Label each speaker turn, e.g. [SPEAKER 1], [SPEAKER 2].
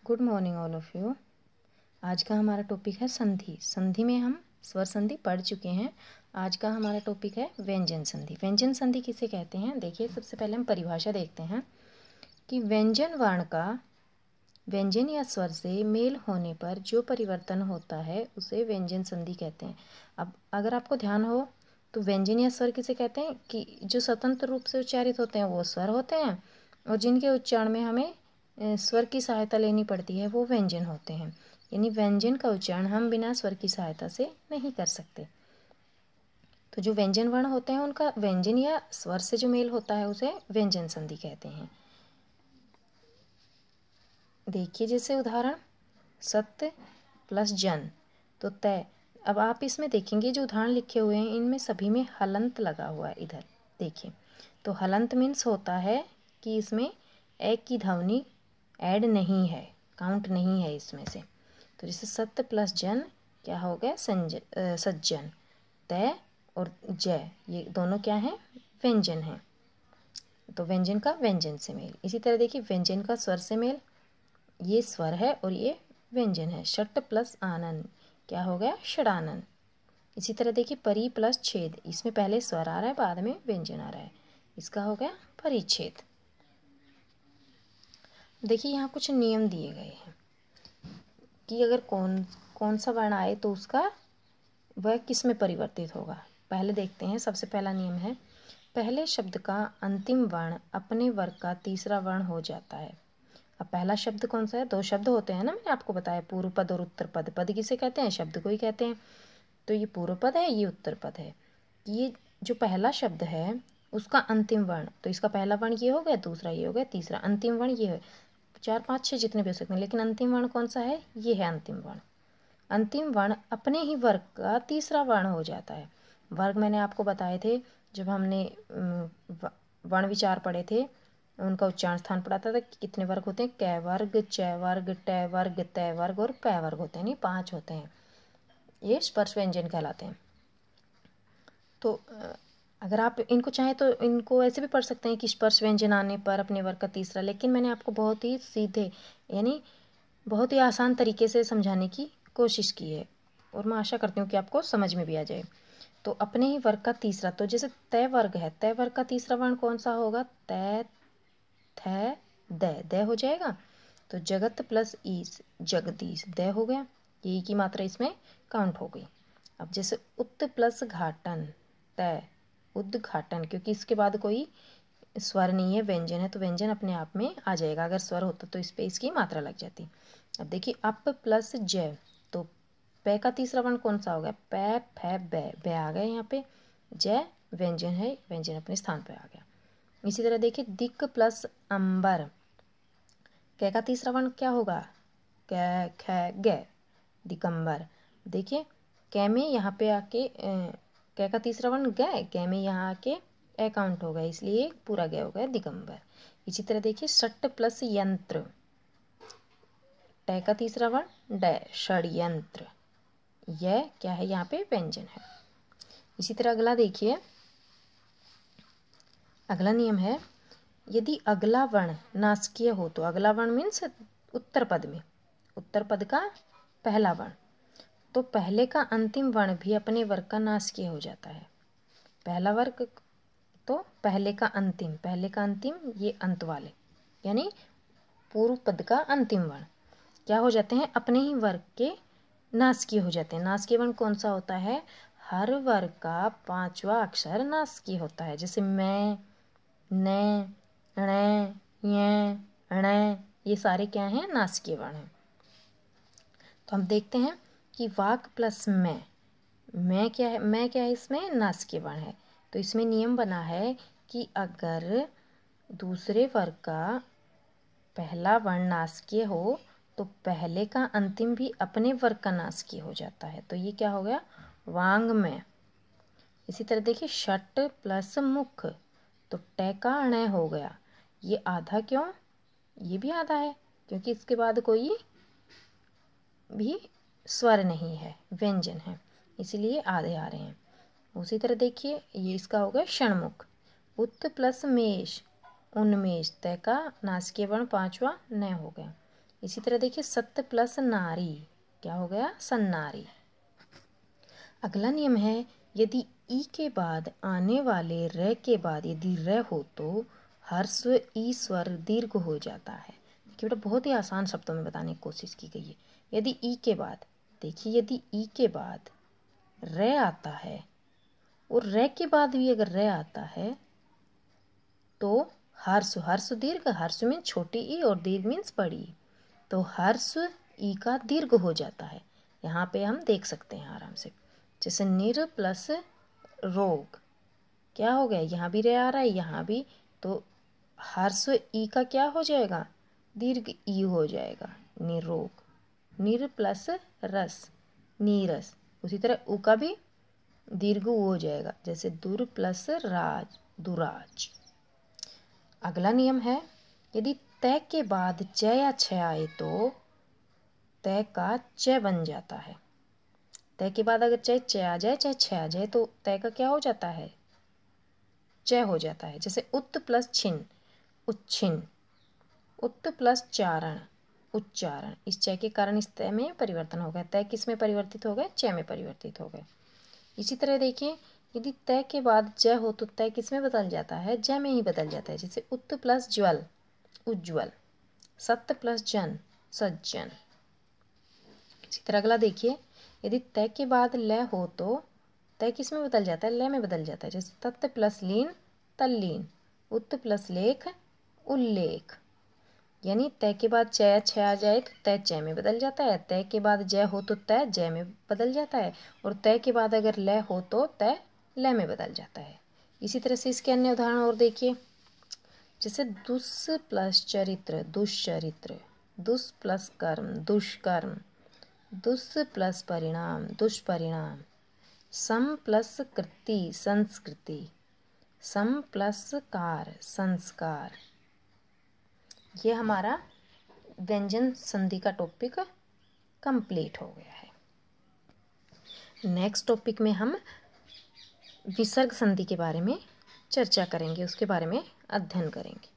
[SPEAKER 1] Good morning all of you. आज का हमारा टॉपिक है संधि। संधि में हम स्वर संधि पढ़ चुके हैं। आज का हमारा टॉपिक है व्यंजन संधि। व्यंजन संधि किसे कहते हैं? देखिए, सबसे पहले हम परिभाषा देखते हैं कि व्यंजन वर्ण का व्यंजन या स्वर से मेल होने पर जो परिवर्तन होता है उसे व्यंजन संधि कहते हैं। अब अगर आपको ध्यान हो तो व्यंजन या स्वर किसे कहते हैं कि जो स्वतंत्र रूप से उच्चारित होते हैं वो स्वर होते हैं, और जिनके उच्चारण में हमें स्वर की सहायता लेनी पड़ती है वो व्यंजन होते हैं। यानी व्यंजन का उच्चारण हम बिना स्वर की सहायता से नहीं कर सकते। तो जो व्यंजन वर्ण होते हैं उनका व्यंजन या स्वर से जो मेल होता है उसे व्यंजन संधि कहते हैं। देखिए, जैसे उदाहरण सत्य प्लस जन तो तय। अब आप इसमें देखेंगे जो उदाहरण लिखे हुए हैं इनमें सभी में हलंत लगा हुआ है। इधर देखिए, तो हलंत मीन्स होता है कि इसमें एक की ध्वनि ऐड नहीं है, काउंट नहीं है इसमें से। तो जैसे सत्य प्लस जन क्या हो गया? सज्जन। तय और जय ये दोनों क्या हैं? व्यंजन हैं। तो व्यंजन का व्यंजन से मेल। इसी तरह देखिए, व्यंजन का स्वर से मेल, ये स्वर है और ये व्यंजन है। षट प्लस आनंद क्या हो गया? षडानंद। इसी तरह देखिए, परि प्लस छेद, इसमें पहले स्वर आ रहा है बाद में व्यंजन आ रहा है, इसका हो गया परिच्छेद। देखिए, यहाँ कुछ नियम दिए गए हैं कि अगर कौन सा वर्ण आए तो उसका वह किस में परिवर्तित होगा। पहले देखते हैं। सबसे पहला नियम है, पहले शब्द का अंतिम वर्ण अपने वर्ग का तीसरा वर्ण हो जाता है। अब पहला शब्द कौन सा है? दो शब्द होते हैं ना, मैंने आपको बताया, पूर्व पद और उत्तर पद। पद किसे कहते हैं? शब्द को ही कहते हैं। तो ये पूर्व पद है, ये उत्तर पद है। ये जो पहला शब्द है उसका अंतिम वर्ण, तो इसका पहला वर्ण ये हो गया, दूसरा ये हो गया, तीसरा अंतिम वर्ण ये है। 4 5 6 जितने भी हो सकते हैं, लेकिन अंतिम वर्ण कौन सा है? ये है अंतिम वर्ण। अंतिम वर्ण अपने ही वर्ग का तीसरा वर्ण हो जाता है। वर्ग मैंने आपको बताए थे जब हमने वर्ण विचार पढ़े थे, उनका उच्चारण स्थान पढ़ाता था कि कितने वर्ग होते हैं। कै वर्ग, चय वर्ग, टय वर्ग, तय वर्ग और पै वर्ग होते हैं। नहीं, 5 होते हैं। ये स्पर्श व्यंजन कहलाते हैं। तो अगर आप इनको चाहें तो इनको ऐसे भी पढ़ सकते हैं कि स्पर्श व्यंजन आने पर अपने वर्ग का तीसरा, लेकिन मैंने आपको बहुत ही सीधे यानी बहुत ही आसान तरीके से समझाने की कोशिश की है, और मैं आशा करती हूँ कि आपको समझ में भी आ जाए। तो अपने ही वर्ग का तीसरा, तो जैसे तय वर्ग है, तय वर्ग का तीसरा वर्ण कौन सा होगा? तय, थ, द हो जाएगा। तो जगत प्लस ईस, जगदीश, द हो गया। यही की मात्रा इसमें काउंट हो गई। अब जैसे उत प्लस घाटन, तय उद्घाटन, क्योंकि इसके बाद कोई स्वर नहीं है, व्यंजन है, तो व्यंजन अपने आप में आ जाएगा। अगर स्वर होता तो इस पे इसकी मात्रा लग जाती। अब देखिए, अप प्लस जय, तो पै का तीसरा वर्ण कौन सा हो गया? पै, फै, बै आ गए यहाँ पे। जय व्यंजन है, व्यंजन अपने स्थान पे आ गया। इसी तरह देखिए, दिक प्लस अंबर, कै का तीसरा वर्ण क्या होगा? कै, ख, ग, दिगंबर। देखिए, कै में यहाँ पे आके कै का तीसरा वर्ण ग में यहाँ आके ए काउंट हो गया, इसलिए पूरा ग हो गया, दिगंबर। इसी तरह देखिए, षट प्लस यंत्र, टै का तीसरा वर्ण ड, षड्यंत्र। यह क्या है? यहाँ पे व्यंजन है। इसी तरह अगला देखिए, अगला नियम है, यदि अगला वर्ण नासकीय हो तो, अगला वर्ण मीन्स उत्तर पद में, उत्तर पद का पहला वर्ण, तो पहले का अंतिम वर्ण भी अपने वर्ग का नासकीय हो जाता है। पहला वर्ग तो पहले का अंतिम ये अंत वाले, यानी पूर्व पद का अंतिम वर्ण क्या हो जाते हैं? अपने ही वर्ग के नासकीय हो जाते हैं। नासकीय वर्ण कौन सा होता है? हर वर्ग का 5वां अक्षर नासकीय होता है। जैसे मैं, न, ण, य, ण, ये सारे क्या हैं? नासकीय वर्ण हैं। तो हम देखते हैं कि वाक प्लस मैं क्या है? मैं क्या है? इसमें नासकीय वर्ण है। तो इसमें नियम बना है कि अगर दूसरे वर्ग का पहला वर्ण नासकीय हो तो पहले का अंतिम भी अपने वर्ग का नासकीय हो जाता है। तो ये क्या हो गया? वांग में। इसी तरह देखिए, षट प्लस मुख, तो ट का ण हो गया। ये आधा क्यों? ये भी आधा है क्योंकि इसके बाद कोई भी स्वर नहीं है, व्यंजन है, इसलिए आधे आ रहे हैं। उसी तरह देखिए, ये इसका हो गया षणमुख। उत प्लस मेष, उन्मेष, तय का नासकीय वर्ण 5वां न हो गया। इसी तरह देखिए सत्य प्लस नारी क्या हो गया, सन्नारी। अगला नियम है यदि ई के बाद आने वाले र के बाद यदि र हो तो ह्रस्व ई स्वर दीर्घ हो जाता है। देखिए बेटा बहुत ही आसान शब्दों में बताने की कोशिश की गई है। यदि ई के बाद, देखिए यदि ई के बाद र आता है और र के बाद भी अगर र आता है तो ह्रस्व, ह्रस्व दीर्घ, ह्रस्व मीन्स छोटी ई और दीर्घ मीन्स बड़ी, तो ह्रस्व ई का दीर्घ हो जाता है। यहाँ पे हम देख सकते हैं आराम से, जैसे निर प्लस रोग क्या हो गया, यहाँ भी रे आ रहा है यहाँ भी, तो ह्रस्व ई का क्या हो जाएगा, दीर्घ ई हो जाएगा, निरोग। निर प्लस रस नीरस। उसी तरह उ का भी दीर्घ उ हो जाएगा, जैसे दुर प्लस राज दुराज। अगला नियम है यदि तय के बाद च या छ आए तो तय का च बन जाता है। तय के बाद अगर चाहे च आ जाए चाहे छ आ जाए तो तय का क्या हो जाता है, च हो जाता है। जैसे उत्त प्लस छिन उच्छिन, उत्त प्लस चारण उच्चारण। इस च के कारण इस तय में परिवर्तन हो गया, तय किस में परिवर्तित हो गए, च में परिवर्तित हो गए। इसी तरह देखिए यदि तय के बाद ज हो तो तय किस में बदल जाता है, ज में ही बदल जाता है। जैसे उत्त प्लस ज्वल उज्ज्वल, सत्य प्लस जन सज्जन। इसी तरह अगला देखिए यदि तय के बाद ल हो तो तय किस में बदल जाता है, ल में बदल जाता है। जैसे तत्त प्लस लीन तल्लीन, उत्त प्लस लेख उल्लेख। यानी तय के बाद च या छ आ जाए तो तय च में बदल जाता है, तय के बाद ज हो तो तय ज में बदल जाता है, और तय के बाद अगर ल हो तो तय ल में बदल जाता है। इसी तरह से इसके अन्य उदाहरण और देखिए, जैसे दुस प्लस चरित्र दुष्चरित्र, दुस प्लस कर्म दुष्कर्म, दुस प्लस परिणाम दुष्परिणाम, सम प्लस कृति संस्कृति, सम प्लस कार संस्कार। ये हमारा व्यंजन संधि का टॉपिक कंप्लीट हो गया है। नेक्स्ट टॉपिक में हम विसर्ग संधि के बारे में चर्चा करेंगे, उसके बारे में अध्ययन करेंगे।